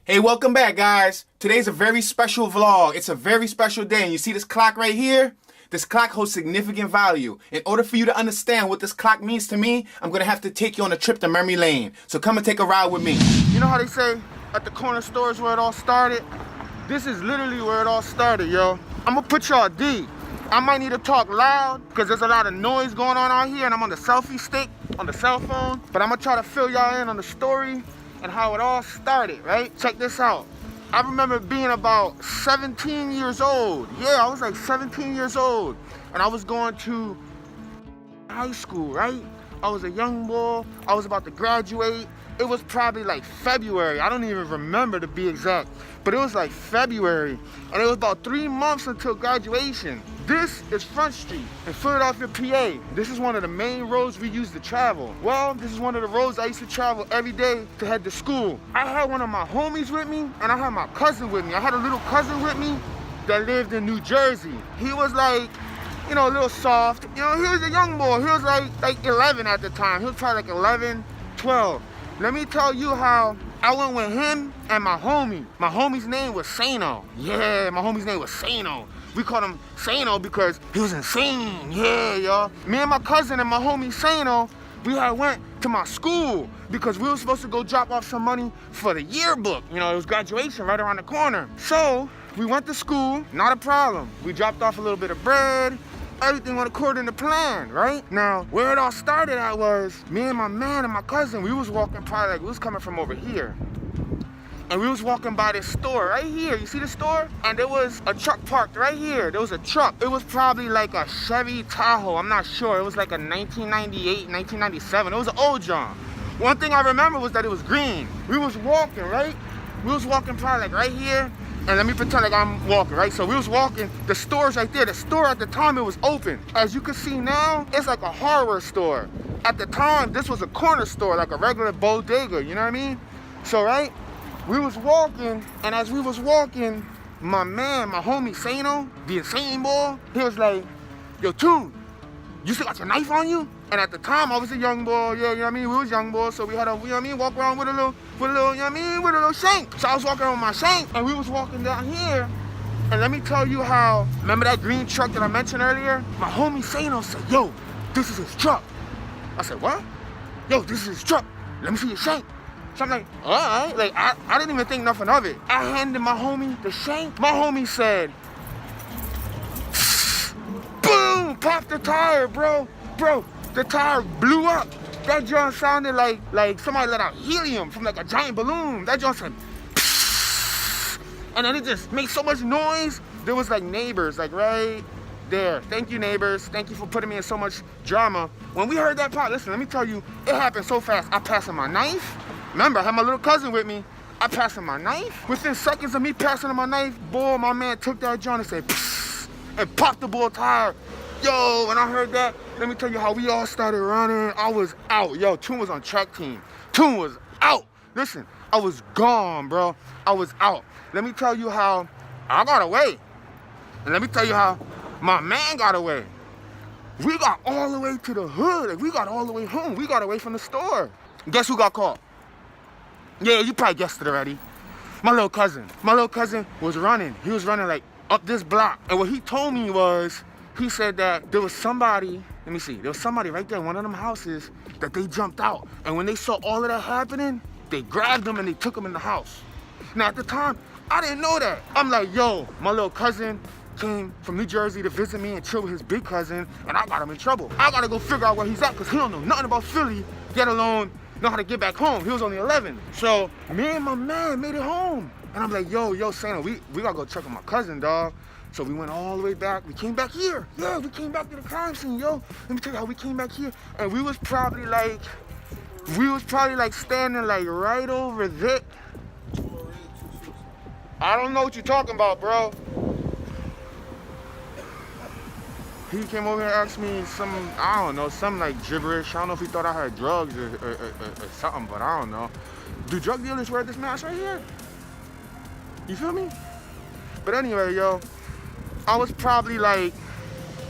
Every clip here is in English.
Hey, welcome back, guys. Today's a very special vlog. It's a very special day, and you see this clock right here? This clock holds significant value. In order for you to understand what this clock means to me, I'm gonna have to take you on a trip to memory lane. So come and take a ride with me. You know how they say at the corner stores where it all started? This is literally where it all started, yo. I'm gonna put y'all D. I might need to talk loud because there's a lot of noise going on out here, and I'm on the selfie stick on the cell phone. But I'm gonna try to fill y'all in on the story and how it all started, right? Check this out. I remember being about 17 years old. Yeah, I was like 17 years old. And I was going to high school, right? I was a young boy. I was about to graduate. It was probably like February. I don't even remember to be exact. But it was like February. And it was about 3 months until graduation. This is Front Street in Philadelphia, PA. This is one of the main roads we used to travel. Well, this is one of the roads I used to travel every day to head to school. I had one of my homies with me, and I had my cousin with me. I had a little cousin with me that lived in New Jersey. He was like, you know, a little soft. You know, he was a young boy. He was like 11 at the time. He was probably like 11, 12. Let me tell you how I went with him and my homie. My homie's name was Sano. Yeah, my homie's name was Sano. We called him Sano because he was insane. Yeah, y'all. Me and my cousin and my homie Sano, we had went to my school because we were supposed to go drop off some money for the yearbook. You know, it was graduation right around the corner. So we went to school, not a problem. We dropped off a little bit of bread. Everything went according to plan, right? Now, where it all started at was me and my man and my cousin, we was walking probably like, we was coming from over here. And we was walking by this store right here. You see the store? And there was a truck parked right here. There was a truck. It was probably like a Chevy Tahoe. I'm not sure. It was like a 1998, 1997. It was an old John. One thing I remember was that it was green. We was walking, right? We was walking probably like right here. And let me pretend like I'm walking, right? So we was walking, the store's right there. The store at the time, it was open. As you can see now, it's like a hardware store. At the time, this was a corner store, like a regular bodega, you know what I mean? So, right, we was walking, and as we was walking, my man, my homie Sano, the insane boy, he was like, yo, Toon, you still got your knife on you? And at the time, I was a young boy, yeah, you know what I mean? We was young boys, so we had a, you know what I mean, walk around with a little, you know what I mean, with a little shank. So I was walking around with my shank, and we was walking down here, and let me tell you how, remember that green truck that I mentioned earlier? My homie Sano said, yo, this is his truck. I said, what? Yo, this is his truck. Let me see your shank. So I'm like, all right, like, I didn't even think nothing of it. I handed my homie the shank. My homie said, boom, popped the tire, bro. Bro, the tire blew up. That joint sounded like somebody let out helium from like a giant balloon. That joint said, and then it just made so much noise. There was like neighbors, like right there. Thank you, neighbors. Thank you for putting me in so much drama. When we heard that pop, listen, let me tell you, it happened so fast. I passed him my knife. Remember, I had my little cousin with me. I passed him my knife. Within seconds of me passing him my knife, boy, my man took that joint and said, and popped the bull tire. Yo, when I heard that, let me tell you how we all started running. I was out. Yo, Toon was on track team. Toon was out. Listen, I was gone, bro. I was out. Let me tell you how I got away. And let me tell you how my man got away. We got all the way to the hood. Like, we got all the way home. We got away from the store. Guess who got caught? Yeah, you probably guessed it already. My little cousin. My little cousin was running. He was running like up this block. And what he told me was, he said that there was somebody, let me see, there was somebody right there in one of them houses that they jumped out. And when they saw all of that happening, they grabbed him and they took him in the house. Now at the time, I didn't know that. I'm like, yo, my little cousin came from New Jersey to visit me and chill with his big cousin, and I got him in trouble. I gotta go figure out where he's at because he don't know nothing about Philly, let alone know how to get back home. He was only 11. So me and my man made it home. And I'm like, yo, Santa, we gotta go check on my cousin, dog. So we went all the way back. We came back here. Yeah, we came back to the crime scene, yo. Let me tell you how we came back here. And we was probably like standing like right over there. I don't know what you're talking about, bro. He came over and asked me some, I don't know, some like gibberish. I don't know if he thought I had drugs or something, but I don't know. Do drug dealers wear this mask right here? You feel me? But anyway, yo, I was probably like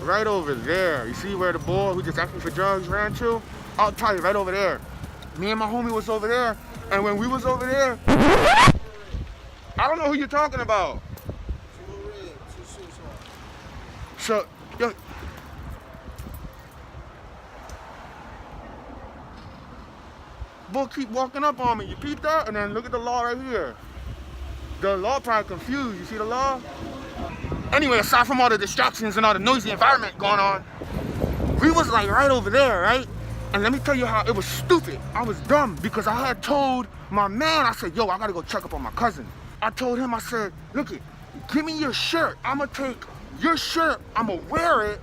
right over there. You see where the boy who just asked me for drugs ran to? I was probably right over there. Me and my homie was over there. And when we was over there, know who you're talking about. So, yo. Bull keep walking up on me. You peep that? And then look at the law right here. The law probably confused. You see the law? Anyway, aside from all the distractions and all the noisy environment going on, we was like right over there, right? And let me tell you how it was stupid. I was dumb because I had told my man, I said, yo, I gotta go check up on my cousin. I told him, I said, look it, give me your shirt. I'm gonna take your shirt, I'm gonna wear it,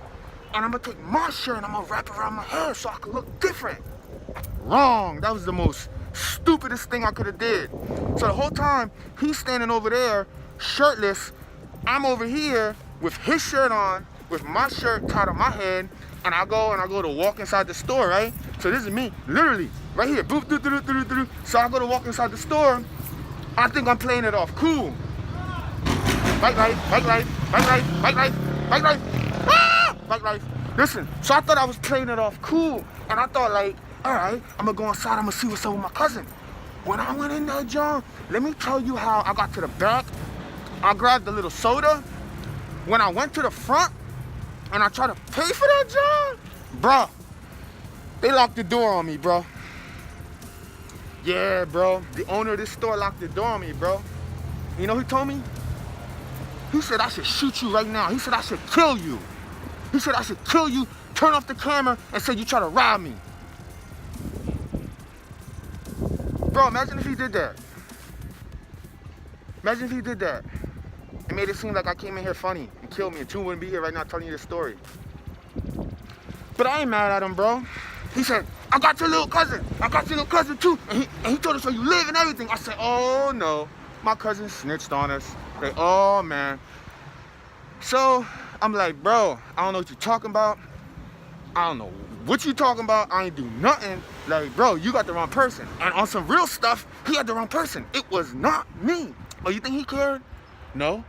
and I'm gonna take my shirt and I'm gonna wrap it around my head so I can look different. Wrong. That was the most stupidest thing I could have did. So the whole time, he's standing over there, shirtless. I'm over here with his shirt on, with my shirt tied on my head, and I go to walk inside the store, right? So this is me, literally, right here. Boop, doo, doo, doo, doo, doo. So I go to walk inside the store. I think I'm playing it off cool. Bike life, bike life, bike life, bike life, bike life. Ah! Bike life. Listen, so I thought I was playing it off cool, and I thought like, all right, I'm gonna go inside, I'm gonna see what's up with my cousin. When I went in there, John, let me tell you how I got to the back. I grabbed the little soda. When I went to the front and I tried to pay for that, John, bro, they locked the door on me, bro. Yeah, bro, the owner of this store locked the door on me, bro. You know who told me? He said I should shoot you right now. He said I should kill you. He said I should kill you, turn off the camera, and say you try to rob me. Bro, imagine if he did that. Imagine if he did that. It made it seem like I came in here funny and killed me, and Toon wouldn't be here right now telling you this story. But I ain't mad at him, bro. He said, I got your little cousin. I got your little cousin too. And he told us where you live and everything. I said, oh no. My cousin snitched on us. Like, oh man. So I'm like, bro, I don't know what you're talking about. I don't know what you talking about. I ain't do nothing. Like, bro, you got the wrong person. And on some real stuff, he had the wrong person. It was not me. Oh, you think he cared? No.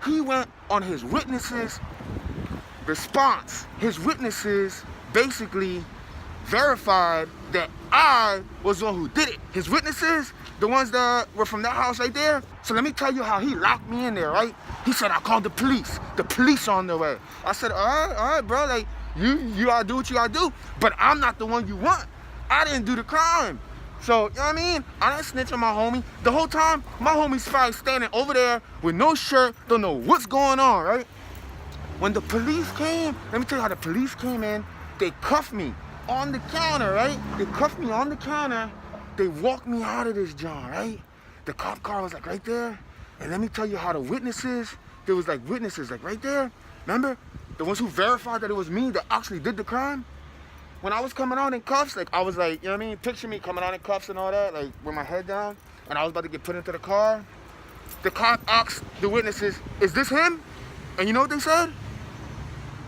He went on his witnesses' response. His witnesses basically verified that I was the one who did it. His witnesses, the ones that were from that house right there. So let me tell you how he locked me in there, right? He said, I called the police. The police on the way. I said, all right, bro, like, you gotta do what you gotta do, but I'm not the one you want. I didn't do the crime. So, you know what I mean? I didn't snitch on my homie. The whole time, my homie's probably standing over there with no shirt, don't know what's going on, right? When the police came, let me tell you how the police came in. They cuffed me on the counter, right? They cuffed me on the counter. They walked me out of this joint, right? The cop car was like right there. And let me tell you how the witnesses, there was like witnesses like right there. Remember? The ones who verified that it was me that actually did the crime. When I was coming out in cuffs, like I was like, you know what I mean? Picture me coming out in cuffs and all that, like with my head down. And I was about to get put into the car. The cop asked the witnesses, is this him? And you know what they said?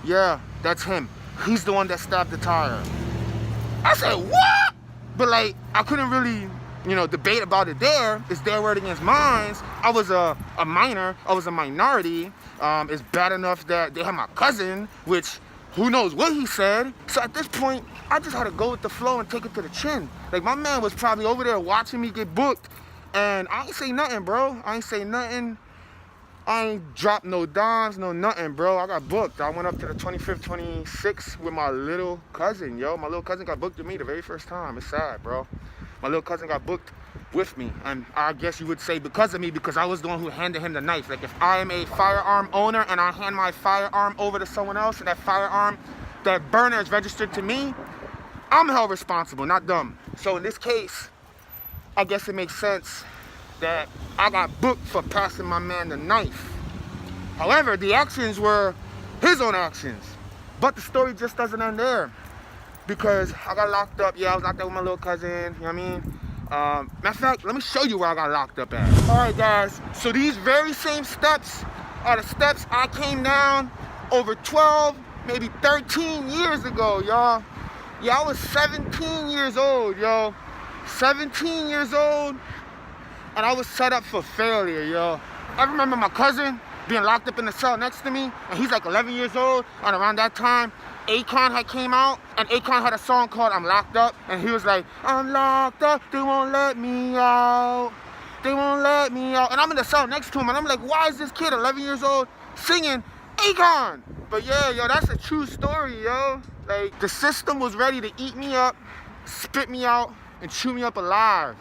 Yeah, that's him. He's the one that stabbed the tire. I said, what? But like, I couldn't really, debate about it there. It's their word against mine. I was a minor. I was a minority. It's bad enough that they had my cousin, which who knows what he said. So at this point, I just had to go with the flow and take it to the chin. Like my man was probably over there watching me get booked. And I ain't say nothing, bro. I ain't say nothing. I ain't dropped no dimes, no nothing, bro. I got booked. I went up to the 25th, 26th with my little cousin, yo. My little cousin got booked with me the very first time. It's sad, bro. My little cousin got booked with me. And I guess you would say because of me, because I was the one who handed him the knife. Like if I am a firearm owner and I hand my firearm over to someone else and that firearm, that burner is registered to me, I'm held responsible, not dumb. So in this case, I guess it makes sense that I got booked for passing my man the knife. However, the actions were his own actions. But the story just doesn't end there. Because I got locked up. Yeah, I was locked up with my little cousin, you know what I mean? Matter of fact, let me show you where I got locked up at. All right, guys. So these very same steps are the steps I came down over 12, maybe 13 years ago, y'all. Yeah, I was 17 years old, yo. 17 years old. And I was set up for failure, yo. I remember my cousin being locked up in the cell next to me, and he's like 11 years old, and around that time, Akon had came out, and Akon had a song called I'm Locked Up, and he was like, I'm locked up, they won't let me out. they won't let me out. And I'm in the cell next to him, and I'm like, why is this kid 11 years old singing Akon? But yeah, yo, that's a true story, yo. Like, the system was ready to eat me up, spit me out, and chew me up alive.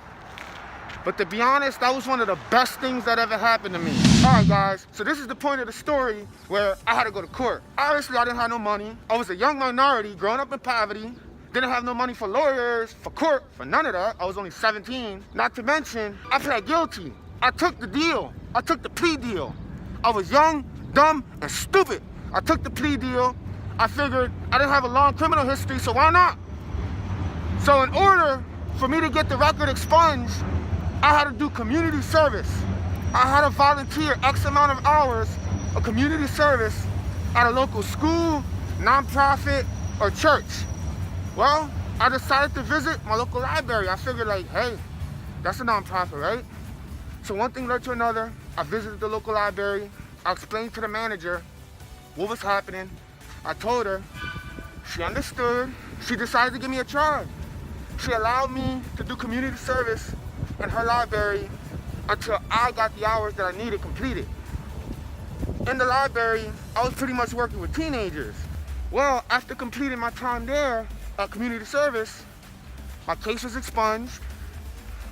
But to be honest, that was one of the best things that ever happened to me. All right, guys, so this is the point of the story where I had to go to court. Obviously, I didn't have no money. I was a young minority growing up in poverty. Didn't have no money for lawyers, for court, for none of that. I was only 17. Not to mention, I pled guilty. I took the deal. I took the plea deal. I was young, dumb, and stupid. I took the plea deal. I figured I didn't have a long criminal history, so why not? So in order for me to get the record expunged, I had to do community service. I had to volunteer X amount of hours of community service at a local school, nonprofit, or church. Well, I decided to visit my local library. I figured like, hey, that's a nonprofit, right? So one thing led to another. I visited the local library. I explained to the manager what was happening. I told her. She understood. She decided to give me a try. She allowed me to do community service in her library until I got the hours that I needed completed. In the library, I was pretty much working with teenagers. Well, after completing my time there at community service, my case was expunged.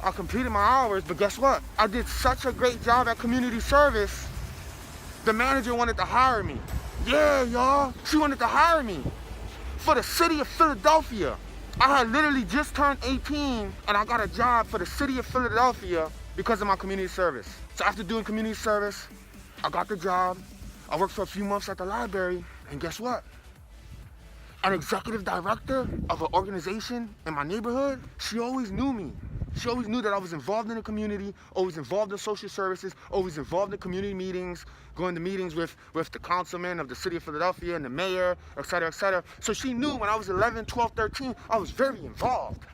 I completed my hours, but guess what? I did such a great job at community service, the manager wanted to hire me. Yeah, y'all, she wanted to hire me for the city of Philadelphia. I had literally just turned 18 and I got a job for the city of Philadelphia because of my community service. So after doing community service, I got the job. I worked for a few months at the library, and guess what? An executive director of an organization in my neighborhood, she always knew me. She always knew that I was involved in the community, always involved in social services, always involved in community meetings, going to meetings with the councilman of the city of Philadelphia and the mayor, et cetera, et cetera. So she knew when I was 11, 12, 13, I was very involved.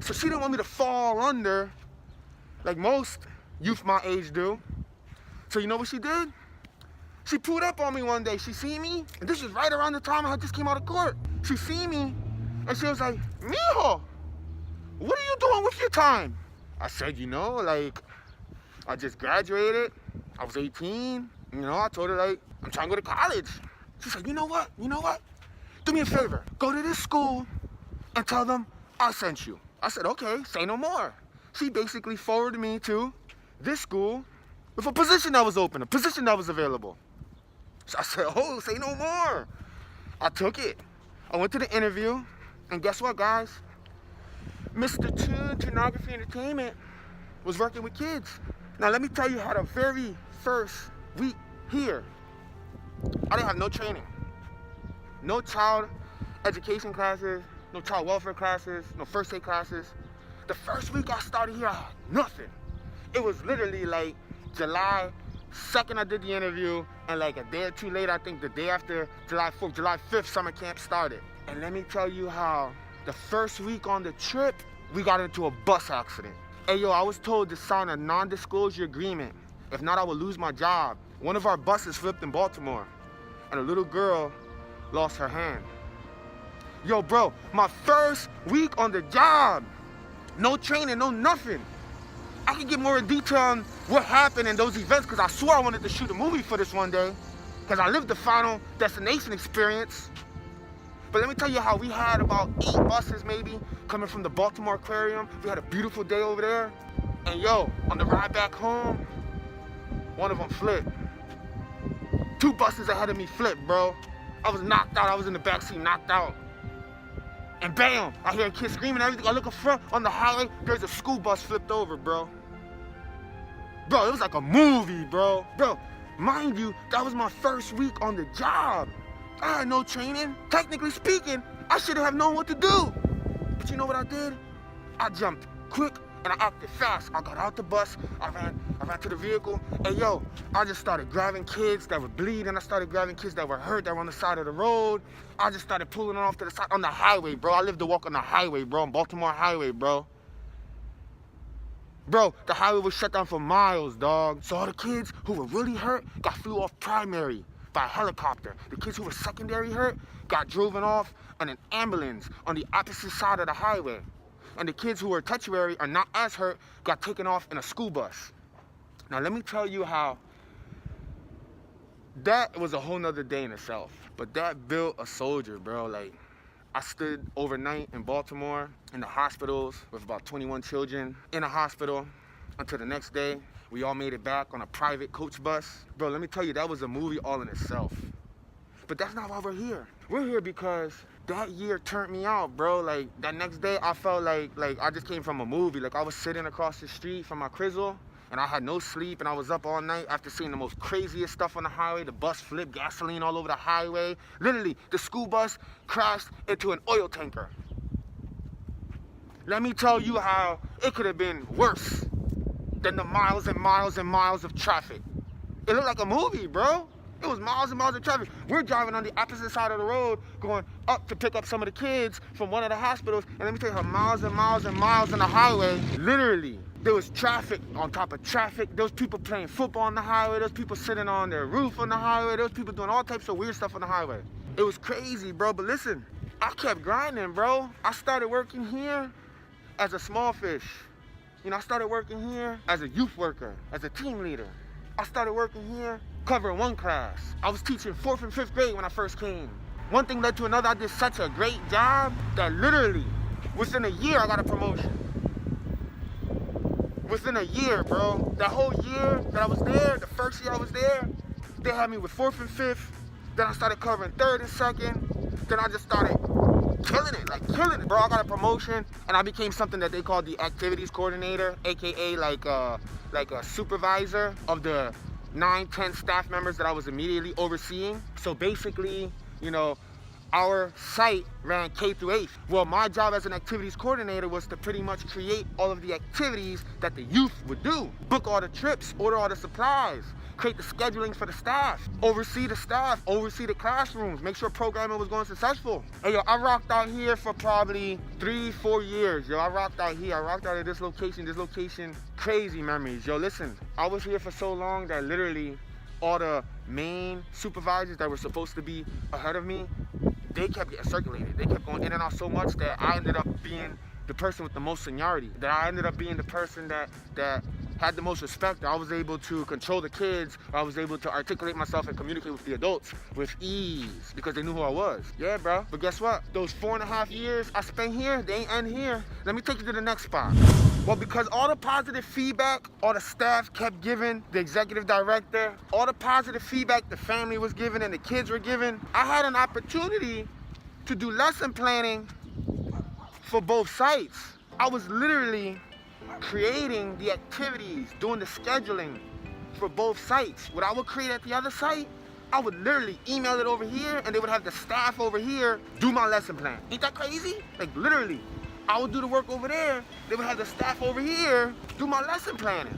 So she didn't want me to fall under like most youth my age do. So you know what she did? She pulled up on me one day. She seen me, and this was right around the time I just came out of court. She seen me, and she was like, "Mijo, what are you doing with your time?" I said, you know, like, I just graduated. I was 18. You know, I told her, like, I'm trying to go to college. She said, you know what? Do me a favor. Go to this school and tell them I sent you. I said, okay, say no more. She basically forwarded me to this school with a position that was open, a position that was available. So I said, oh, say no more. I took it. I went to the interview, and guess what, guys? Mr. Toon, ToonographyEntertainment, was working with kids. Now, let me tell you how the very first week here, I didn't have no training. No child education classes, no child welfare classes, no first aid classes. The first week I started here, I had nothing. It was literally like July 2nd I did the interview, and like a day or two later, I think the day after July 4th, July 5th, summer camp started. And let me tell you how the first week on the trip, we got into a bus accident. Hey, yo, I was told to sign a non-disclosure agreement. If not, I would lose my job. One of our buses flipped in Baltimore, and a little girl lost her hand. Yo, bro, my first week on the job. No training, no nothing. I can get more in detail on what happened in those events, because I swore I wanted to shoot a movie for this one day, because I lived the Final Destination experience. But let me tell you how we had about 8 buses maybe coming from the Baltimore Aquarium. We had a beautiful day over there. And yo, on the ride back home, one of them flipped. 2 buses ahead of me flipped, bro. I was knocked out. I was in the backseat, knocked out. And bam, I hear a kid screaming and everything. I look up front on the highway, there's a school bus flipped over, bro. Bro, it was like a movie, bro. Bro, mind you, that was my first week on the job. I had no training. Technically speaking, I should have known what to do. But you know what I did? I jumped quick and I acted fast. I got out the bus, I ran to the vehicle, and yo, I just started grabbing kids that were bleeding. I started grabbing kids that were hurt, that were on the side of the road. I just started pulling them off to the side, on the highway, bro. I lived to walk on the highway, bro, on Baltimore Highway, bro. Bro, the highway was shut down for miles, dog. So all the kids who were really hurt got flew off primary by a helicopter. The kids who were secondary hurt got driven off on an ambulance on the opposite side of the highway. and the kids who were tertiary are not as hurt got taken off in a school bus. Now let me tell you how that was a whole nother day in itself. But that built a soldier, bro. Like, I stood overnight in Baltimore in the hospitals with about 21 children in a hospital until the next day. We all made it back on a private coach bus. Bro, let me tell you, that was a movie all in itself. But that's not why we're here. We're here because that year turned me out, bro. Like, that next day, I felt like I just came from a movie. Like, I was sitting across the street from my crizzle, and I had no sleep, and I was up all night after seeing the most craziest stuff on the highway. The bus flipped, gasoline all over the highway. Literally, the school bus crashed into an oil tanker. Let me tell you how it could have been worse than the miles and miles and miles of traffic. It looked like a movie, bro. It was miles and miles of traffic. We're driving on the opposite side of the road, going up to pick up some of the kids from one of the hospitals. And let me tell you how miles and miles and miles on the highway, literally, there was traffic on top of traffic. There was people playing football on the highway. There was people sitting on their roof on the highway. There was people doing all types of weird stuff on the highway. It was crazy, bro. But listen, I kept grinding, bro. I started working here as a small fish. You know, I started working here as a youth worker, as a team leader. I started working here covering one class. I was teaching 4th and 5th grade when I first came. One thing led to another. I did such a great job that literally within a year I got a promotion. Within a year, bro. That whole year that I was there, the first year I was there, they had me with 4th and 5th. Then I started covering 3rd and 2nd. Then I just started killing it, bro. I got a promotion, and I became something that they call the activities coordinator, aka like a supervisor of the 9-10 staff members that I was immediately overseeing. So basically, you know, our site ran K through 8th. Well, my job as an activities coordinator was to pretty much create all of the activities that the youth would do. Book all the trips, order all the supplies, create the schedulings for the staff, oversee the classrooms, make sure programming was going successful. Hey, yo, I rocked out here for probably 3-4 years, yo. I rocked out here. I rocked out at this location, crazy memories. Yo, listen, I was here for so long that literally all the main supervisors that were supposed to be ahead of me, they kept getting circulated. They kept going in and out so much that I ended up being the person with the most seniority, that I ended up being the person that had the most respect. I was able to control the kids. I was able to articulate myself and communicate with the adults with ease because they knew who I was. Yeah, bro. But guess what? Those 4.5 years I spent here, they ain't end here. Let me take you to the next spot. Well, because all the positive feedback, all the staff kept giving, the executive director, all the positive feedback the family was giving and the kids were giving, I had an opportunity to do lesson planning for both sites. I was literally creating the activities, doing the scheduling for both sites. What I would create at the other site, I would literally email it over here and they would have the staff over here do my lesson plan. Ain't that crazy? Like literally, I would do the work over there, they would have the staff over here do my lesson planning.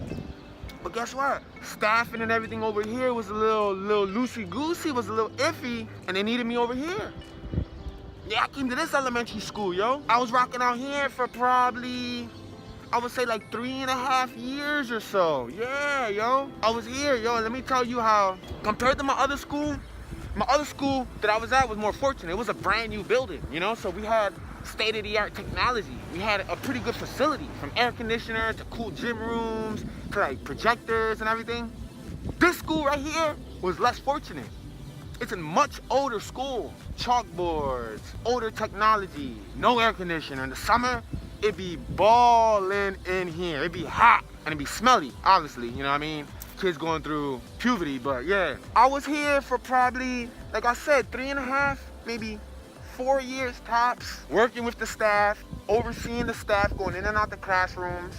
But guess what? Staffing and everything over here was a little loosey-goosey, was a little iffy, and they needed me over here. Yeah, I came to this elementary school, yo. I was rocking out here for probably, I would say like 3.5 years or so. Yeah, yo. I was here, yo. And let me tell you how, compared to my other school that I was at was more fortunate. It was a brand new building, you know? So we had state-of-the-art technology. We had a pretty good facility, from air conditioner to cool gym rooms to like projectors and everything. This school right here was less fortunate. It's a much older school. Chalkboards, older technology, no air conditioner. In the summer, it'd be ballin' in here. It'd be hot and it'd be smelly, obviously, you know what I mean? Kids going through puberty, but yeah. I was here for probably, like I said, 3.5, maybe 4 years tops, working with the staff, overseeing the staff, going in and out the classrooms,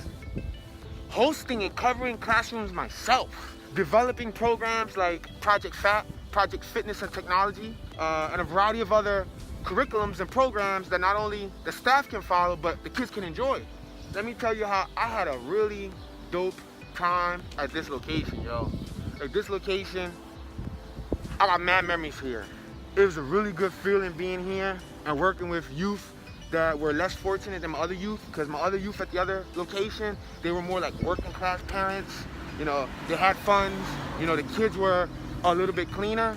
hosting and covering classrooms myself, developing programs like Project FAT, Project Fitness and Technology, and a variety of other curriculums and programs that not only the staff can follow, but the kids can enjoy. Let me tell you how I had a really dope time at this location, yo. Like this location, I got mad memories here. It was a really good feeling being here and working with youth that were less fortunate than my other youth, because my other youth at the other location, they were more like working class parents. You know, they had funds. You know, the kids were a little bit cleaner,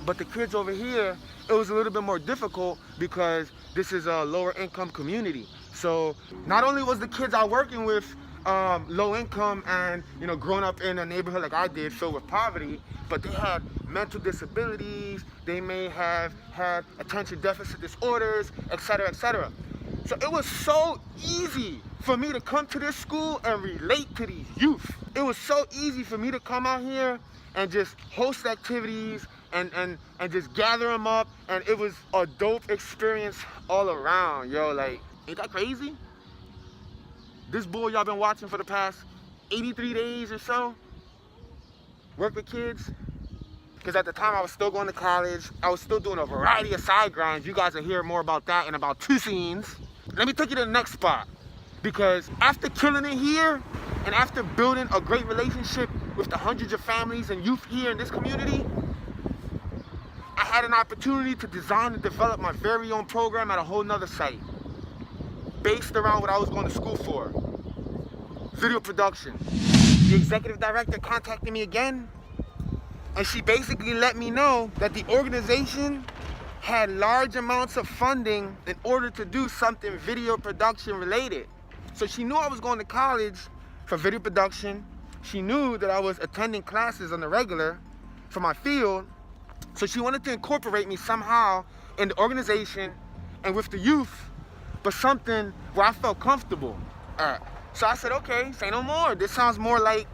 but the kids over here, it was a little bit more difficult because this is a lower income community. So not only was the kids I was working with low income and, you know, growing up in a neighborhood like I did, filled with poverty, but they had mental disabilities, they may have had attention deficit disorders, etc., etc. So it was so easy for me to come to this school and relate to these youth. It was so easy for me to come out here and just host activities and just gather them up, and it was a dope experience all around, yo. Like, ain't that crazy? This bull y'all been watching for the past 83 days or so, work with kids, because at the time I was still going to college, I was still doing a variety of side grinds. You guys will hear more about that in about 2 scenes. Let me take you to the next spot, because after killing it here, and after building a great relationship with the hundreds of families and youth here in this community, I had an opportunity to design and develop my very own program at a whole nother site, based around what I was going to school for, video production. The executive director contacted me again, and she basically let me know that the organization had large amounts of funding in order to do something video production related. So she knew I was going to college for video production. She knew that I was attending classes on the regular for my field. So she wanted to incorporate me somehow in the organization and with the youth, but something where I felt comfortable at. So I said, okay, say no more. This sounds more like,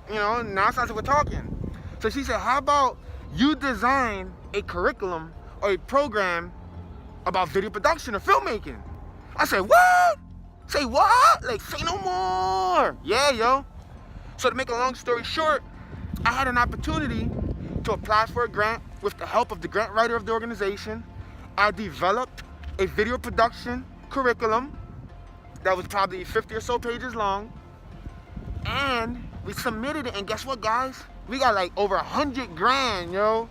you know, now it sounds like we're talking. So she said, how about you design a curriculum or a program about video production or filmmaking? I said, what? Say what? Like, say no more. Yeah, yo. So to make a long story short, I had an opportunity to apply for a grant with the help of the grant writer of the organization. I developed a video production curriculum that was probably 50 or so pages long, and we submitted it, and guess what, guys? We got like over 100 grand, yo.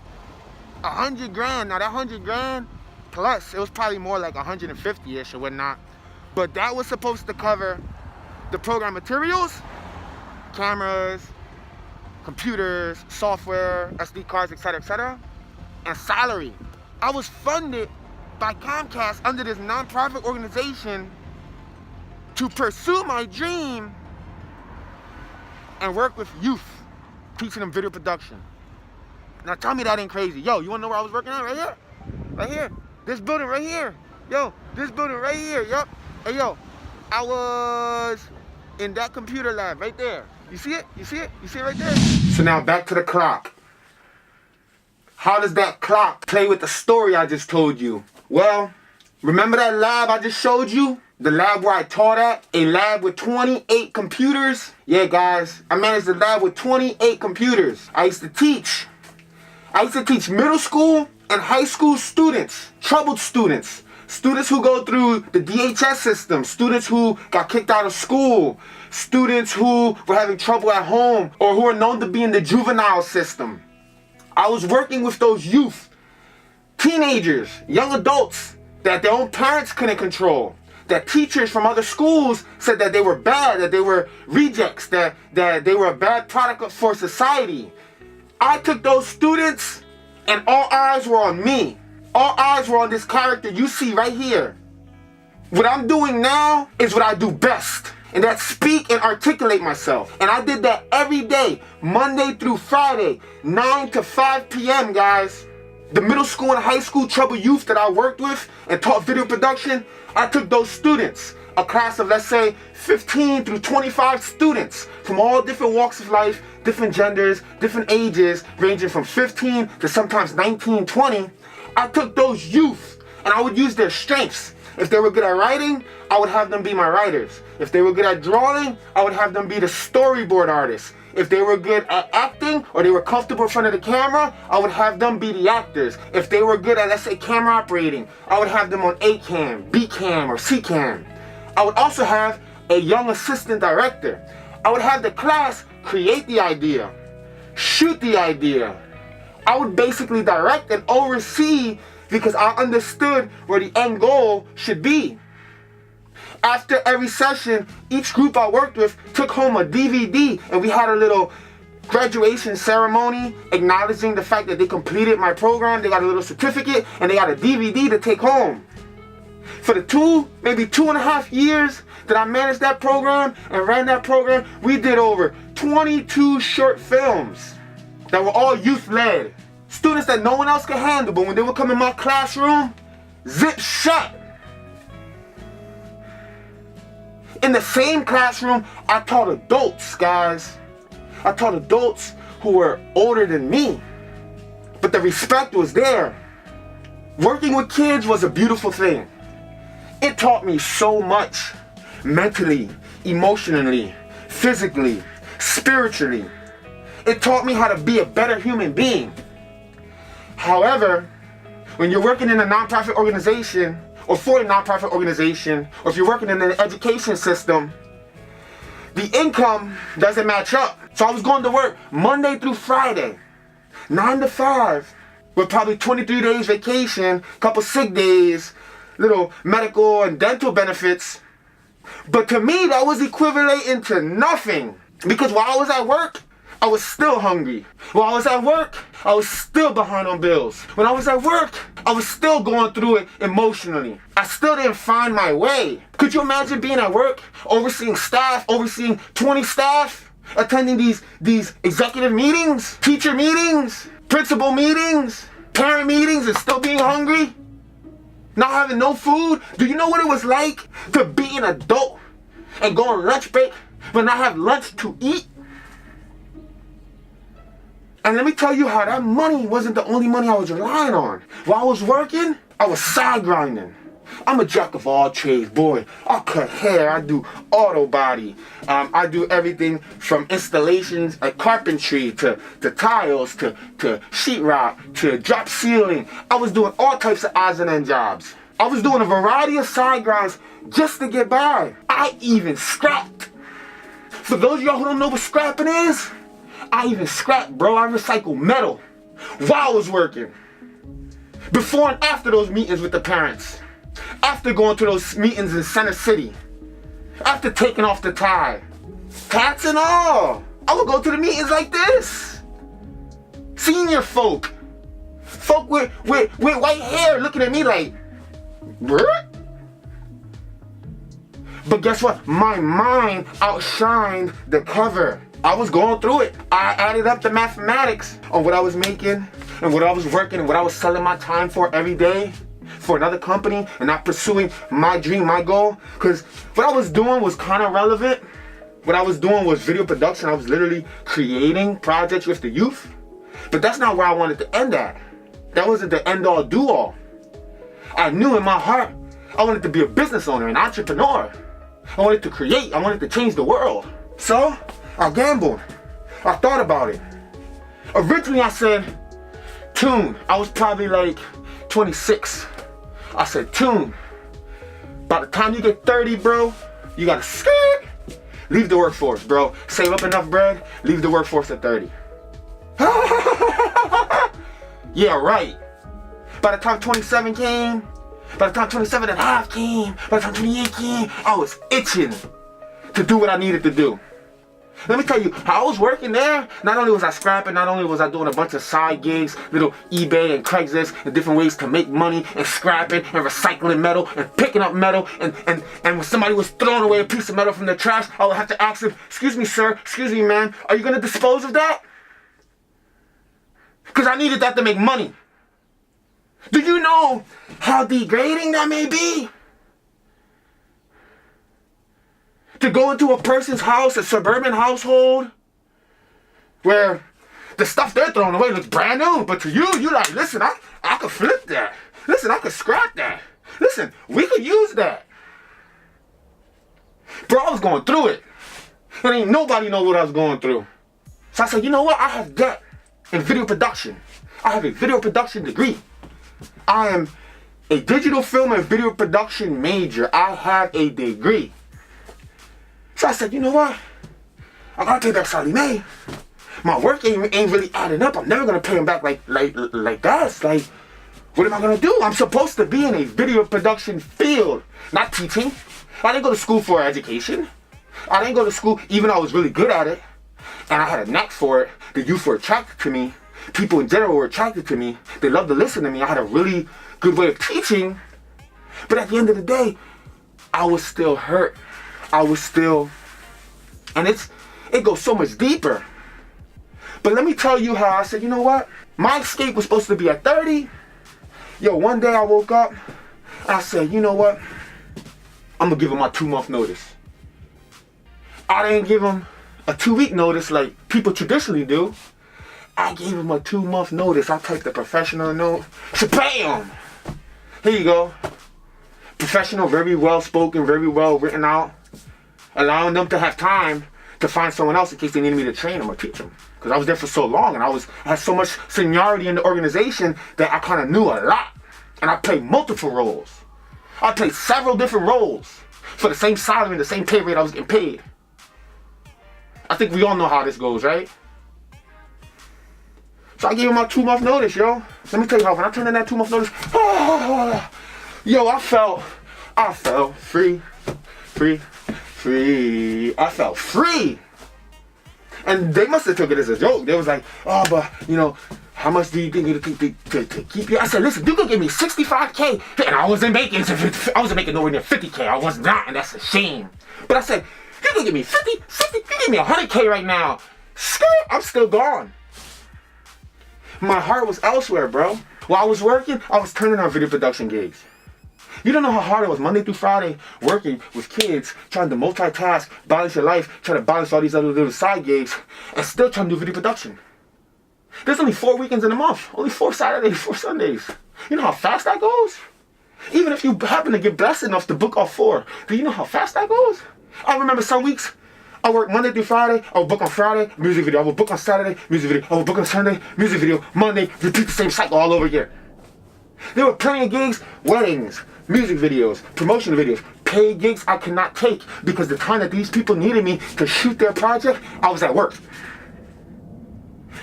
100 grand. Now that 100 grand plus, it was probably more like 150-ish or whatnot, but that was supposed to cover the program materials, cameras, computers, software, SD cards, etc., etc., and salary. I was funded by Comcast under this nonprofit organization to pursue my dream and work with youth, teaching them video production. Now tell me that ain't crazy. Yo, you wanna know where I was working at? Right here. Right here. This building right here. Yo, this building right here. Yup. Hey, yo, I was in that computer lab right there. You see it? You see it? You see it right there? So now back to the clock. How does that clock play with the story I just told you? Well, remember that lab I just showed you? The lab where I taught at? A lab with 28 computers? Yeah, guys, I managed a lab with 28 computers. I used to teach middle school and high school students, troubled students. Students who go through the DHS system, students who got kicked out of school, students who were having trouble at home, or who are known to be in the juvenile system. I was working with those youth, teenagers, young adults that their own parents couldn't control, that teachers from other schools said that they were bad, that they were rejects, that they were a bad product for society. I took those students and all eyes were on me. All eyes were on this character you see right here. What I'm doing now is what I do best, and that's speak and articulate myself. And I did that every day, Monday through Friday, 9 to 5 p.m., guys. The middle school and high school troubled youth that I worked with and taught video production, I took those students, a class of, let's say, 15 through 25 students from all different walks of life, different genders, different ages, ranging from 15 to sometimes 19, 20. I took those youth and I would use their strengths. If they were good at writing, I would have them be my writers. If they were good at drawing, I would have them be the storyboard artists. If they were good at acting or they were comfortable in front of the camera, I would have them be the actors. If they were good at, let's say, camera operating, I would have them on A-cam, B-cam, or C-cam. I would also have a young assistant director. I would have the class create the idea, shoot the idea. I would basically direct and oversee because I understood where the end goal should be. After every session, each group I worked with took home a DVD, and we had a little graduation ceremony acknowledging the fact that they completed my program. They got a little certificate and they got a DVD to take home. For the maybe 2.5 years that I managed that program and ran that program, we did over 22 short films that were all youth-led. Students that no one else could handle, but when they would come in my classroom, zip shut. In the same classroom, I taught adults, guys. I taught adults who were older than me, but the respect was there. Working with kids was a beautiful thing. It taught me so much, mentally, emotionally, physically, spiritually. It taught me how to be a better human being. However, when you're working in a nonprofit organization, or for a nonprofit organization, or if you're working in the education system, the income doesn't match up. So I was going to work Monday through Friday, 9 to 5, with probably 23 days vacation, couple sick days, little medical and dental benefits. But to me, that was equivalent to nothing. Because while I was at work, I was still hungry. While I was at work, I was still behind on bills. When I was at work, I was still going through it emotionally. I still didn't find my way. Could you imagine being at work, overseeing staff, overseeing 20 staff, attending these executive meetings, teacher meetings, principal meetings, parent meetings, and still being hungry? Not having no food? Do you know what it was like to be an adult and go on lunch break but not have lunch to eat? And let me tell you how that money wasn't the only money I was relying on. While I was working, I was side grinding. I'm a jack of all trades, boy. I cut hair, I do auto body. I do everything from installations like carpentry to tiles to sheetrock to drop ceiling. I was doing all types of odds and end jobs. I was doing a variety of side grinds just to get by. I even scrapped. For those of y'all who don't know what scrapping is, I even scrapped, bro. I recycled metal while I was working. Before and after those meetings with the parents. After going to those meetings in Center City. After taking off the tie. Hats and all. I would go to the meetings like this. Senior folk. Folk with white hair looking at me like, bruh? But guess what? My mind outshined the cover. I was going through it. I added up the mathematics on what I was making and what I was working and what I was selling my time for every day for another company and not pursuing my dream, my goal. Because what I was doing was kind of relevant. What I was doing was video production. I was literally creating projects with the youth. But that's not where I wanted to end at. That wasn't the end all do all. I knew in my heart I wanted to be a business owner, an entrepreneur. I wanted to create. I wanted to change the world. So I gambled. I thought about it. Originally I said, Toon. I was probably like 26. I said, Toon, by the time you get 30, bro, you gotta skirt. Leave the workforce, bro. Save up enough bread, leave the workforce at 30. Yeah, right. By the time 27 came, by the time 27 and a half came, by the time 28 came, I was itching to do what I needed to do. Let me tell you, how I was working there, not only was I scrapping, not only was I doing a bunch of side gigs, little eBay and Craigslist and different ways to make money and scrapping and recycling metal and picking up metal and when somebody was throwing away a piece of metal from the trash, I would have to ask them, excuse me, sir, excuse me, ma'am, are you going to dispose of that? Because I needed that to make money. Do you know how degrading that may be? To go into a person's house, a suburban household, where the stuff they're throwing away looks brand new, but to you, you're like, listen, I could flip that. Listen, I could scrap that. Listen, we could use that. Bro, I was going through it. And ain't nobody know what I was going through. So I said, you know what? I have debt in video production. I have a video production degree. I am a digital film and video production major. I have a degree. So I said, you know what? I gotta pay back Sally Mae. My work ain't really adding up. I'm never gonna pay him back like that. It's like, what am I gonna do? I'm supposed to be in a video production field, not teaching. I didn't go to school for education. I didn't go to school even though I was really good at it. And I had a knack for it. The youth were attracted to me. People in general were attracted to me. They loved to listen to me. I had a really good way of teaching. But at the end of the day, I was still hurt. And it goes so much deeper. But let me tell you how I said, you know what? My escape was supposed to be at 30. Yo, one day I woke up and I said, you know what? I'm gonna give him my 2-month notice. I didn't give him a 2-week notice like people traditionally do. I gave him a 2-month notice. I typed a professional note. Shabam! Here you go. Professional, very well spoken, very well written out. Allowing them to have time to find someone else in case they needed me to train them or teach them. Because I was there for so long and I had so much seniority in the organization that I kind of knew a lot. And I played multiple roles. I played several different roles for the same salary and the same pay rate I was getting paid. I think we all know how this goes, right? So I gave him my 2-month notice, yo. Let me tell you how, when I turned in that 2-month notice, yo, I felt free. I felt free. And they must have took it as a joke. They was like, oh, but, you know, how much do you think it'll take to keep you? I said, listen, you could give me $65K. And I wasn't making nowhere near $50K. I was not, and that's a shame. But I said, you could give me 50, 60, you give me $100K right now. Skirt, I'm still gone. My heart was elsewhere, bro. While I was working, I was turning on video production gigs. You don't know how hard it was Monday through Friday working with kids, trying to multitask, balance your life, trying to balance all these other little side gigs, and still trying to do video production. There's only 4 weekends in a month, only 4 Saturdays, 4 Sundays. You know how fast that goes? Even if you happen to get blessed enough to book all 4, do you know how fast that goes? I remember some weeks, I worked Monday through Friday, I would book on Friday, music video. I would book on Saturday, music video. I would book on Sunday, music video. Monday, repeat the same cycle all over again. There were plenty of gigs, weddings, music videos, promotion videos, paid gigs I could not take because the time that these people needed me to shoot their project, I was at work.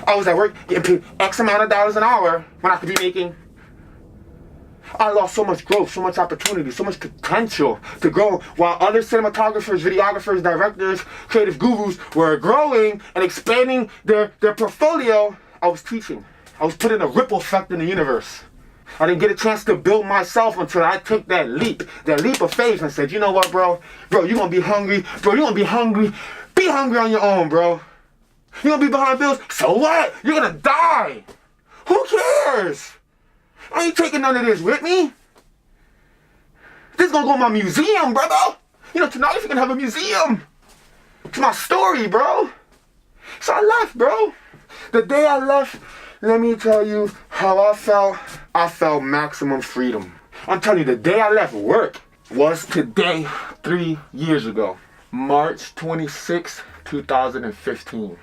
I was at work getting paid X amount of dollars an hour when I could be making. I lost so much growth, so much opportunity, so much potential to grow while other cinematographers, videographers, directors, creative gurus were growing and expanding their portfolio. I was teaching. I was putting a ripple effect in the universe. I didn't get a chance to build myself until I took that leap of faith and said, you know what, bro? Bro, you're going to be hungry. Bro, you're going to be hungry. Be hungry on your own, bro. You're going to be behind bills. So what? You're going to die. Who cares? I ain't taking none of this with me. This is going to go in my museum, brother. You know, tonight you're going to have a museum. It's my story, bro. So I left, bro. The day I left, let me tell you how I felt. I felt maximum freedom. I'm telling you, the day I left work was today, 3 years ago. March 26, 2015.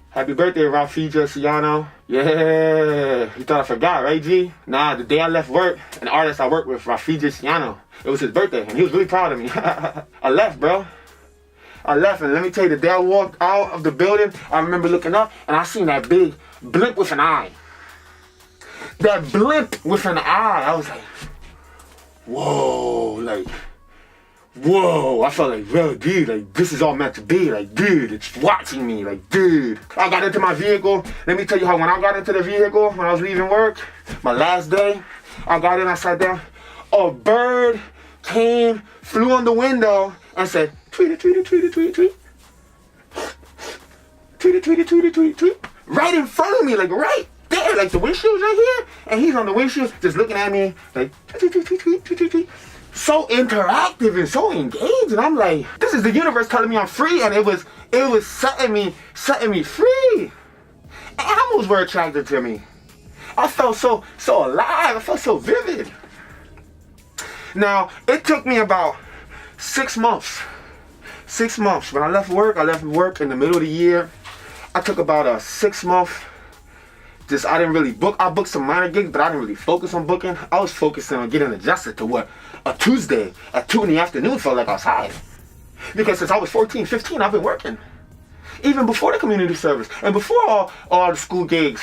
Happy birthday, Rafija Ciano. Yeah, you thought I forgot, right, G? Nah, the day I left work, an artist I worked with, Rafija Ciano, it was his birthday, and he was really proud of me. I left, bro. I left, and let me tell you, the day I walked out of the building, I remember looking up, and I seen that big blimp with an eye. That blimp with an eye, I was like, whoa, whoa, I felt like, bro, dude, like, this is all meant to be, like, dude, it's watching me, like, dude. I got into my vehicle. Let me tell you how when I got into the vehicle, when I was leaving work, my last day, I got in, I sat down, a bird came, flew on the window, and said, tweet it, tweet it, tweet it, tweet it, tweet. Tweet it, tweet it, tweet it, tweet it, tweet. Right in front of me, like, right there, like, the windshield's right here, and he's on the windshield, just looking at me, like, tweet, tweet, tweet, tweet, tweet, tweet, tweet. So interactive and so engaged, and I'm like, this is the universe telling me I'm free, and it was setting me free. Animals were attracted to me. I felt so alive. I felt so vivid. Now, it took me about 6 months. 6 months. When I left work in the middle of the year. I took about a 6 month. I didn't really book. I booked some minor gigs, but I didn't really focus on booking. I was focusing on getting adjusted to what a Tuesday at 2 in the afternoon felt like outside. Because since I was 14, 15, I've been working. Even before the community service and before all the school gigs,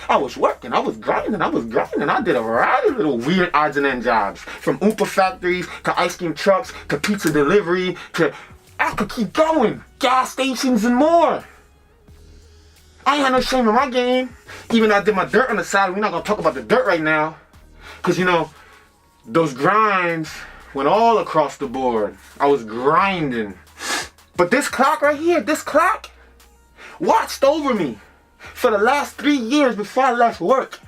I was working. I was grinding. I did a variety of little weird odds and end jobs. From Oompa factories to ice cream trucks to pizza delivery to, I could keep going. Gas stations and more. I ain't had no shame in my game. Even though I did my dirt on the side, we're not gonna talk about the dirt right now. Because, you know, those grinds went all across the board. I was grinding. But this clock right here, this clock watched over me for the last 3 years before I left work.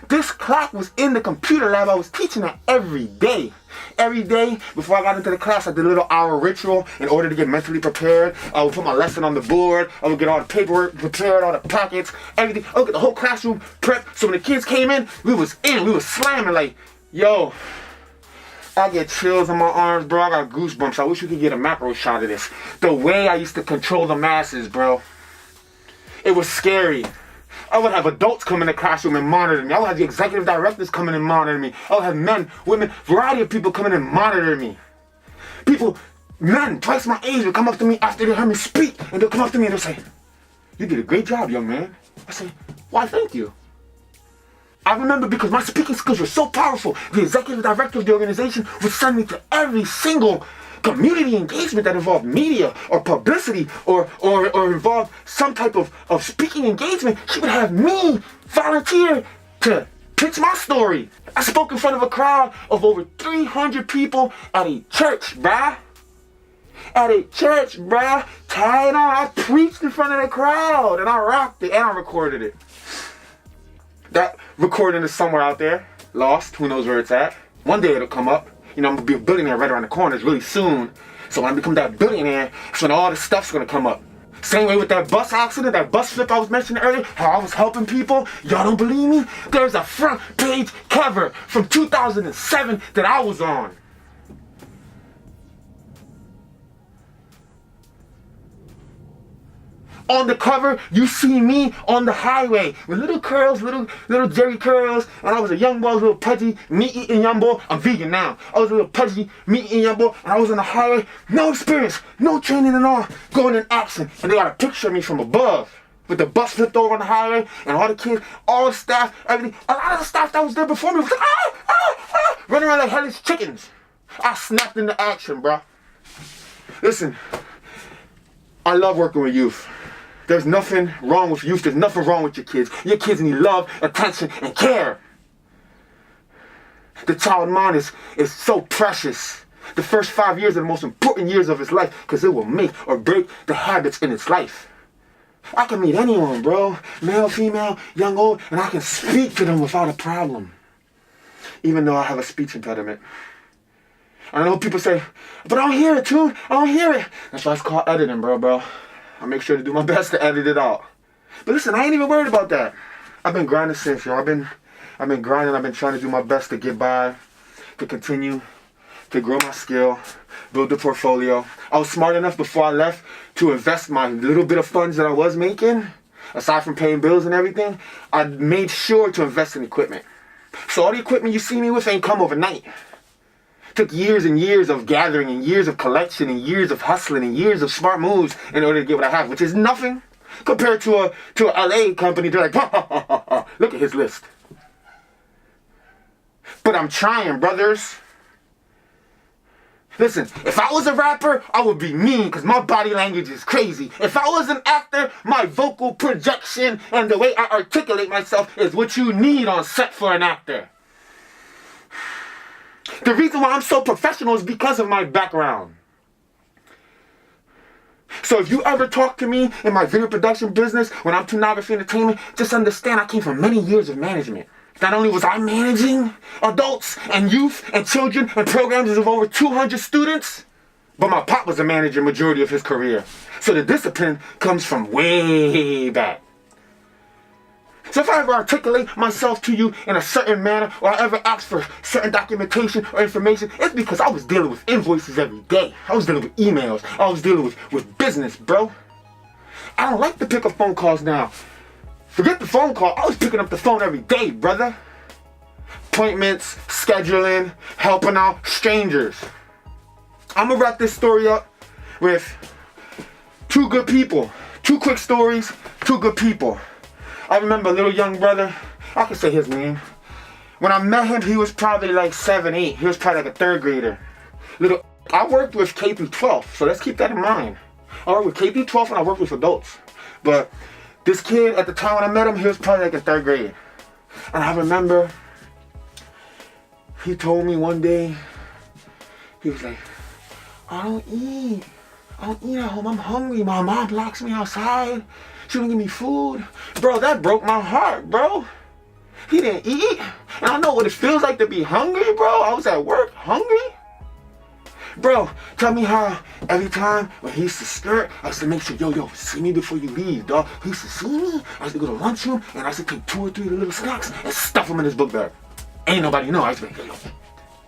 This clock was in the computer lab. I was teaching that every day. Every day before I got into the class, I did a little hour ritual in order to get mentally prepared. I would put my lesson on the board. I would get all the paperwork prepared, all the packets, everything. I would get the whole classroom prepped. So when the kids came in, we was slamming like, yo, I get chills on my arms, bro. I got goosebumps. I wish we could get a macro shot of this. The way I used to control the masses, bro. It was scary. I would have adults come in the classroom and monitor me. I would have the executive directors come in and monitor me. I would have men, women, variety of people come in and monitor me. People, men, twice my age would come up to me after they heard me speak. And they'll come up to me and they'll say, you did a great job, young man. I say, why, thank you. I remember because my speaking skills were so powerful, the executive director of the organization would send me to every single community engagement that involved media or publicity or involved some type of speaking engagement. She would have me volunteer to pitch my story. I spoke in front of a crowd of over 300 people at a church, bruh. At a church, bruh. Tied on. I preached in front of the crowd and I rocked it and I recorded it. That recording is somewhere out there, lost, who knows where it's at. One day it'll come up. You know, I'm gonna be a billionaire right around the corner really soon. So when I become that billionaire, that's when all this stuff's gonna come up. Same way with that bus accident, that bus flip I was mentioning earlier, how I was helping people. Y'all don't believe me? There's a front page cover from 2007 that I was on. On the cover, you see me on the highway with little curls, little Jerry curls, and I was a young boy, a little pudgy, meat-eating young boy. I'm vegan now. I was a little pudgy, meat-eating young boy, and I was on the highway, no experience, no training at all, going in action. And they got a picture of me from above with the bus flipped over on the highway, and all the kids, all the staff, everything. A lot of the staff that was there before me was like, running around like hellish chickens. I snapped into action, bro. Listen, I love working with youth. There's nothing wrong with youth. There's nothing wrong with your kids. Your kids need love, attention, and care. The child mind is so precious. The first 5 years are the most important years of its life because it will make or break the habits in its life. I can meet anyone, bro. Male, female, young, old, and I can speak to them without a problem. Even though I have a speech impediment. I know people say, but I don't hear it, Toon. I don't hear it. That's why it's called editing, bro. I make sure to do my best to edit it out. But listen, I ain't even worried about that. I've been grinding since, yo. I've been grinding. I've been trying to do my best to get by, to continue, to grow my skill, build the portfolio. I was smart enough before I left to invest my little bit of funds that I was making, aside from paying bills and everything. I made sure to invest in equipment. So all the equipment you see me with ain't come overnight. Took years and years of gathering and years of collection and years of hustling and years of smart moves in order to get what I have, which is nothing compared to a LA company. They're like, look at his list. But I'm trying, brothers. Listen, if I was a rapper, I would be mean because my body language is crazy. If I was an actor, my vocal projection and the way I articulate myself is what you need on set for an actor. The reason why I'm so professional is because of my background. So if you ever talk to me in my video production business when I'm ToonographyEntertainment, just understand I came from many years of management. Not only was I managing adults and youth and children and programs of over 200 students, but my pop was a manager majority of his career. So the discipline comes from way back. So if I ever articulate myself to you in a certain manner, or I ever ask for certain documentation or information, it's because I was dealing with invoices every day. I was dealing with emails. I was dealing with business, bro. I don't like to pick up phone calls now. Forget the phone call. I was picking up the phone every day, brother. Appointments, scheduling, helping out strangers. I'm gonna wrap this story up with two good people. Two quick stories, two good people. I remember a little young brother, I can say his name. When I met him, he was probably like 7, 8. He was probably like a 3rd grader. I worked with K through 12, so let's keep that in mind. I worked with K through 12 and I worked with adults. But this kid, at the time when I met him, he was probably like in 3rd grade. And I remember He told me one day, he was like, I don't eat at home. I'm hungry. My mom locks me outside. She don't give me food. Bro, that broke my heart, bro. He didn't eat. And I know what it feels like to be hungry, bro. I was at work hungry. Bro, tell me how every time when he used to skirt, I used to make sure, yo, see me before you leave, dog. He used to see me. I used to go to lunchroom and I used to take 2 or 3 little snacks and stuff them in his book bag. Ain't nobody know. I used to be like, yo,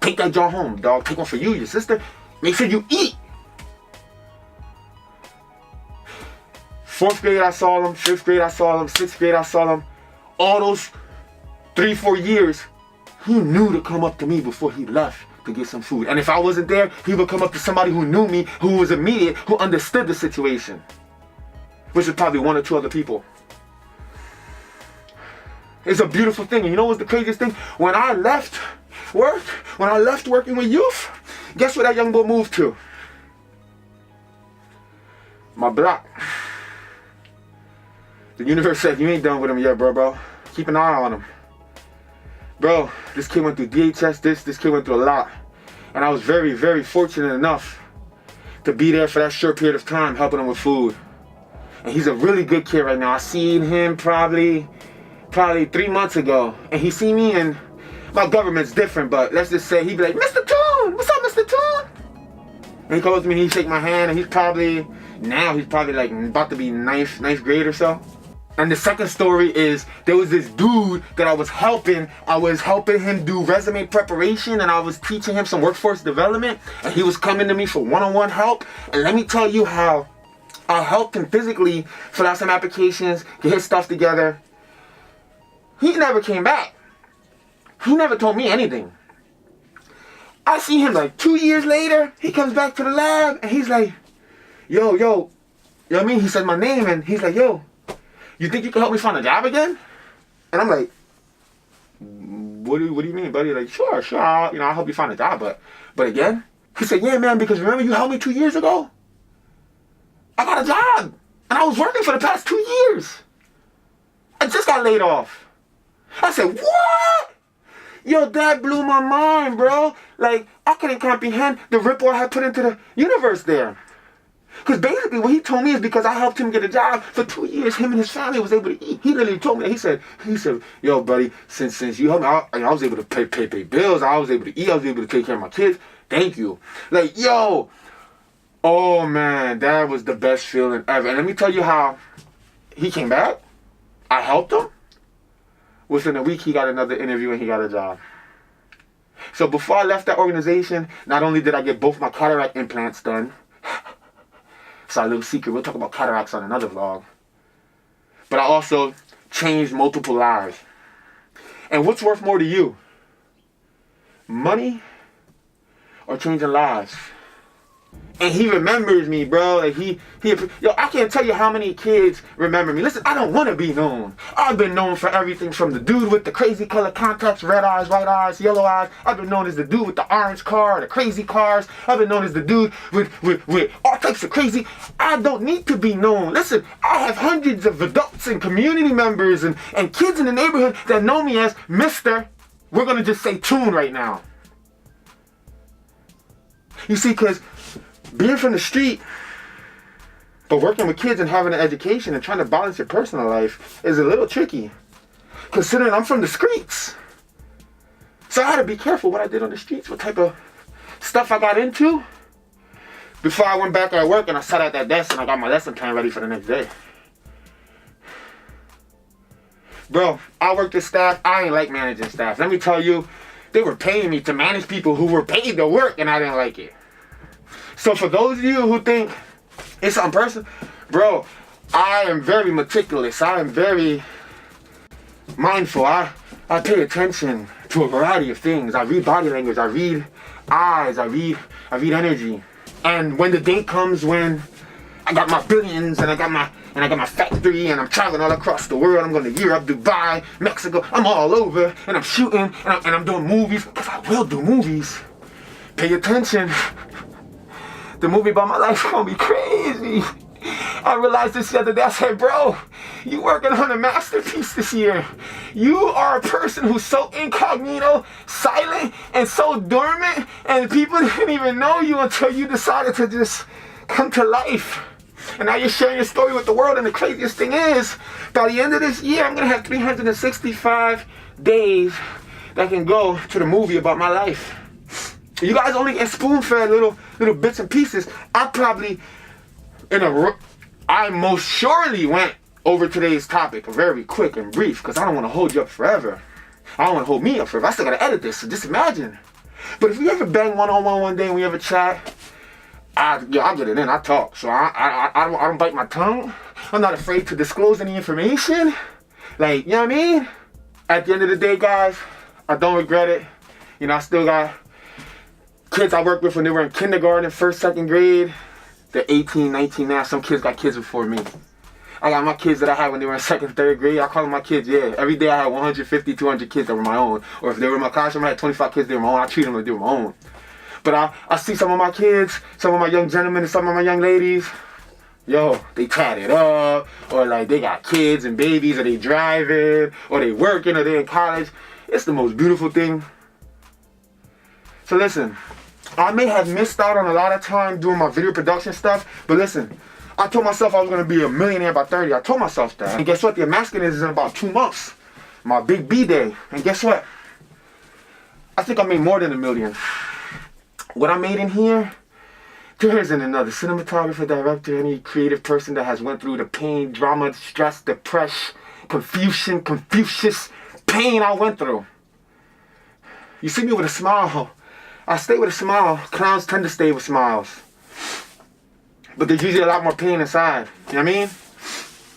take that jar home, dog. Take one for you, your sister. Make sure you eat. 4th grade, I saw him. 5th grade, I saw him. 6th grade, I saw him. All those 3-4 years, he knew to come up to me before he left to get some food. And if I wasn't there, he would come up to somebody who knew me, who was immediate, who understood the situation. Which is probably 1 or 2 other people. It's a beautiful thing. And you know what's the craziest thing? When I left working with youth, guess where that young boy moved to? My block. The universe said, you ain't done with him yet, bro. Keep an eye on him. Bro, this kid went through DHS, this kid went through a lot. And I was very, very fortunate enough to be there for that short period of time, helping him with food. And he's a really good kid right now. I seen him probably 3 months ago. And he see me, and my government's different, but let's just say he'd be like, Mr. Toon, what's up, Mr. Toon? And he calls me and he shake my hand, and he's probably like about to be ninth grade or so. And the second story is, there was this dude that I was helping. I was helping him do resume preparation, and I was teaching him some workforce development. And he was coming to me for one-on-one help. And let me tell you how I helped him physically fill out some applications, get his stuff together. He never came back. He never told me anything. I see him like 2 years later. He comes back to the lab, and he's like, yo, you know what I mean? He said my name, and he's like, yo, you think you can help me find a job again? And I'm like, what do you mean, buddy? Like, sure, I'll help you find a job, but again? He said, yeah, man, because remember you helped me 2 years ago? I got a job, and I was working for the past 2 years. I just got laid off. I said, what? Yo, that blew my mind, bro. Like, I couldn't comprehend the ripple I had put into the universe there. Because basically what he told me is because I helped him get a job for 2 years, him and his family was able to eat. He literally told me that. He said, yo, buddy, since you helped me, I was able to pay bills. I was able to eat. I was able to take care of my kids. Thank you. Like, yo. Oh, man, that was the best feeling ever. And let me tell you how he came back. I helped him. Within a week, he got another interview and he got a job. So before I left that organization, not only did I get both my cataract implants done, it's our little secret. We'll talk about cataracts on another vlog. But I also changed multiple lives. And what's worth more to you? Money or changing lives? And he remembers me, bro. Like yo, I can't tell you how many kids remember me. Listen, I don't want to be known. I've been known for everything from the dude with the crazy color contacts, red eyes, white eyes, yellow eyes. I've been known as the dude with the orange car, the crazy cars. I've been known as the dude with all types of crazy. I don't need to be known. Listen, I have hundreds of adults and community members and kids in the neighborhood that know me as Mr. We're going to just say Toon right now. You see, because being from the street, but working with kids and having an education and trying to balance your personal life is a little tricky, considering I'm from the streets. So I had to be careful what I did on the streets, what type of stuff I got into before I went back at work and I sat at that desk and I got my lesson plan ready for the next day. Bro, I worked with staff. I ain't like managing staff. Let me tell you, they were paying me to manage people who were paid to work and I didn't like it. So for those of you who think it's something personal, bro, I am very meticulous. I am very mindful. I pay attention to a variety of things. I read body language. I read eyes. I read energy. And when the day comes when I got my billions and I got my factory and I'm traveling all across the world. I'm going to Europe, Dubai, Mexico. I'm all over and I'm shooting and I'm doing movies because I will do movies. Pay attention. The movie about my life is gonna be crazy. I realized this the other day. I said, bro, you working on a masterpiece this year. You are a person who's so incognito, silent, and so dormant, and people didn't even know you until you decided to just come to life. And now you're sharing your story with the world, and the craziest thing is, by the end of this year, I'm gonna have 365 days that can go to the movie about my life. You guys only get spoon-fed little bits and pieces. I most surely went over today's topic very quick and brief, because I don't want to hold you up forever. I don't want to hold me up forever. I still gotta edit this, so just imagine. But if we ever bang one-on-one one day and we ever chat, I'll get it in. I talk, so I don't bite my tongue. I'm not afraid to disclose any information. Like, you know what I mean? At the end of the day, guys, I don't regret it. You know, I still got kids I worked with when they were in kindergarten, first, second grade. They're 18, 19 now. Some kids got kids before me. I got my kids that I had when they were in second, third grade. I call them my kids, yeah. Every day I had 150, 200 kids that were my own. Or if they were in my classroom, I had 25 kids that were my own. I treat them like they were my own. But I see some of my kids, some of my young gentlemen, and some of my young ladies. Yo, they tatted up, or like they got kids and babies, or they driving, or they working, or they in college. It's the most beautiful thing. So listen, I may have missed out on a lot of time doing my video production stuff, but listen, I told myself I was gonna be a millionaire by 30. I told myself that. And guess what? The Eveningland is in about 2 months. My big B day. And guess what? I think I made more than $1 million. What I made in here, there isn't another cinematographer, director, any creative person that has went through the pain, drama, stress, depression, confusion, Confucius, pain I went through. You see me with a smile. I stay with a smile. Clowns tend to stay with smiles. But there's usually a lot more pain inside. You know what I mean?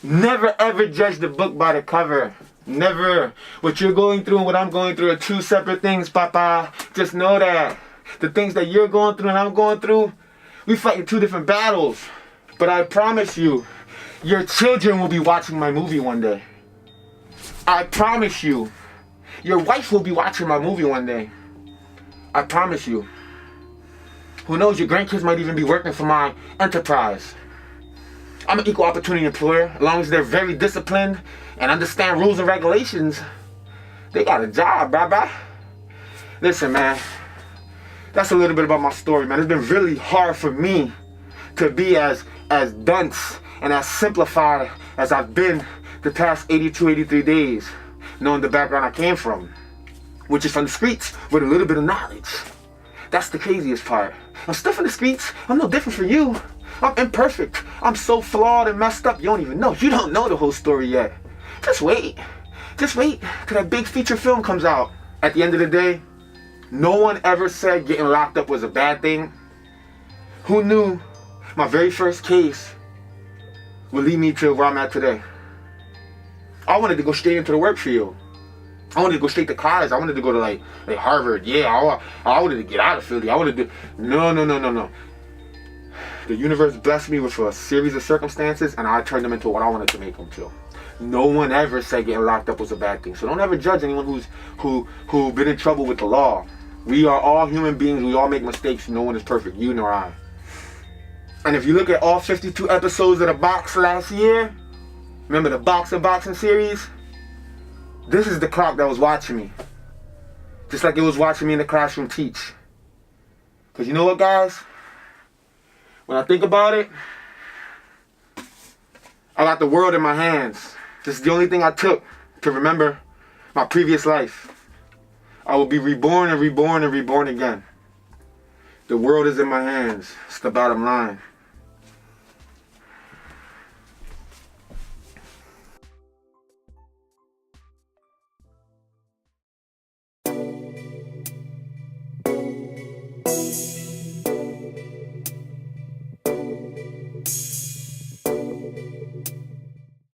Never ever judge the book by the cover. Never. What you're going through and what I'm going through are two separate things, Papa. Just know that. The things that you're going through and I'm going through, we fighting two different battles. But I promise you, your children will be watching my movie one day. I promise you, your wife will be watching my movie one day. I promise you. Who knows, your grandkids might even be working for my enterprise. I'm an equal opportunity employer. As long as they're very disciplined and understand rules and regulations, they got a job, bye-bye. Listen, man. That's a little bit about my story, man. It's been really hard for me to be as dense and as simplified as I've been the past 82, 83 days, knowing the background I came from, which is from the streets with a little bit of knowledge. That's the craziest part. I'm still from the streets. I'm no different from you. I'm imperfect. I'm so flawed and messed up, you don't even know. You don't know the whole story yet. Just wait. Just wait till that big feature film comes out. At the end of the day, no one ever said getting locked up was a bad thing. Who knew my very first case would lead me to where I'm at today? I wanted to go straight into the work field. I wanted to go straight to college. I wanted to go to like Harvard. Yeah, I wanted to get out of Philly. I wanted to... No. The universe blessed me with a series of circumstances, and I turned them into what I wanted to make them to. No one ever said getting locked up was a bad thing. So don't ever judge anyone who been in trouble with the law. We are all human beings. We all make mistakes. No one is perfect. You nor I. And if you look at all 52 episodes of The Box last year, remember the boxing series? This is the clock that was watching me. Just like it was watching me in the classroom teach. Because you know what, guys? When I think about it, I got the world in my hands. This is the only thing I took to remember my previous life. I will be reborn and reborn and reborn again. The world is in my hands. It's the bottom line.